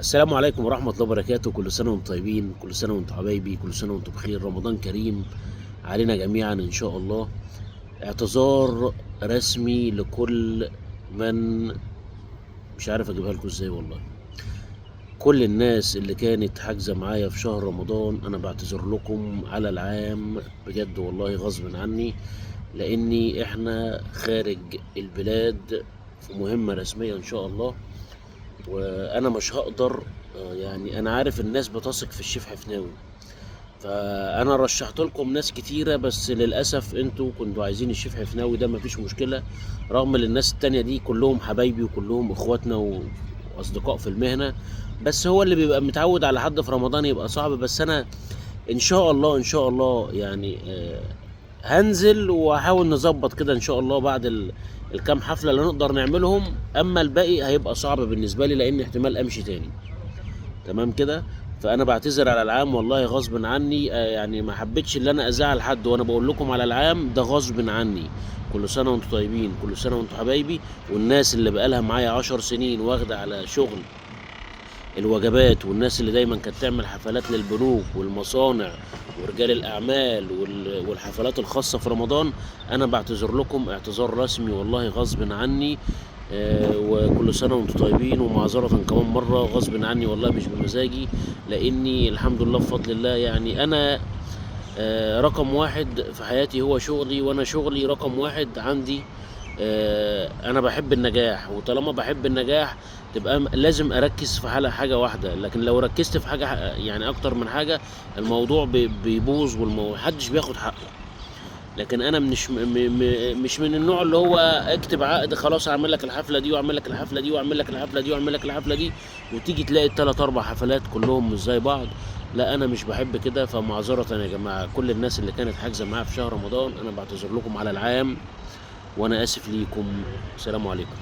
السلام عليكم ورحمة الله وبركاته. كل سنة وانتم طيبين، كل سنة وانتم حبايبي، كل سنة وانتم بخير. رمضان كريم علينا جميعا إن شاء الله. اعتذار رسمي لكل من، مش عارف أجيبها لكم إزاي والله. كل الناس اللي كانت حاجزة معايا في شهر رمضان أنا بعتذر لكم على العام بجد والله غصب عني، لأني إحنا خارج البلاد في مهمة رسمية إن شاء الله، وانا مش هقدر. يعني انا عارف الناس بتثق في الشيف حفناوي، فانا رشحت لكم ناس كتيره، بس للاسف انتوا كنتوا عايزين الشيف حفناوي ده، مفيش مشكله. رغم ان الناس التانية دي كلهم حبايبي وكلهم اخواتنا واصدقاء في المهنه، بس هو اللي بيبقى متعود على حد في رمضان يبقى صعب. بس انا ان شاء الله ان شاء الله يعني هنزل وهحاول نظبط كده ان شاء الله بعد الكام حفله اللي نقدر نعملهم. اما الباقي هيبقى صعب بالنسبه لي، لان احتمال امشي تاني. تمام كده. فانا بعتذر على العام والله غصب عني. يعني ما حبيتش ان انا ازعل حد، وانا بقول لكم على العام ده غصب عني. كل سنه وانتم طيبين، كل سنه وانتم حبايبي. والناس اللي بقالها معايا 10 سنين واخده على شغل الوجبات، والناس اللي دايما كانت تعمل حفلات للبنوك والمصانع ورجال الاعمال والحفلات الخاصه في رمضان، انا بعتذر لكم اعتذار رسمي والله غصب عني. وكل سنه وانتم طيبين، ومعذره كمان مره غصب عني والله مش بمزاجي، لاني الحمد لله بفضل الله يعني انا رقم واحد في حياتي هو شغلي، وانا شغلي رقم واحد عندي. انا بحب النجاح، وطالما بحب النجاح تبقى لازم اركز في حاجه واحده. لكن لو ركزت في حاجه يعني اكتر من حاجه، الموضوع بيبوظ ومحدش بياخد حقه. لكن انا مش من النوع اللي هو اكتب عقد خلاص اعمل لك الحفله دي واعمل لك الحفله دي واعمل لك الحفله دي واعمل لك الحفله دي، وتيجي تلاقي الثلاث اربع حفلات كلهم مش زي بعض. لا انا مش بحب كده. فمعذره يا جماعه كل الناس اللي كانت حاجزه معايا في شهر رمضان، انا بعتذر لكم على العام وانا اسف ليكم. السلام عليكم.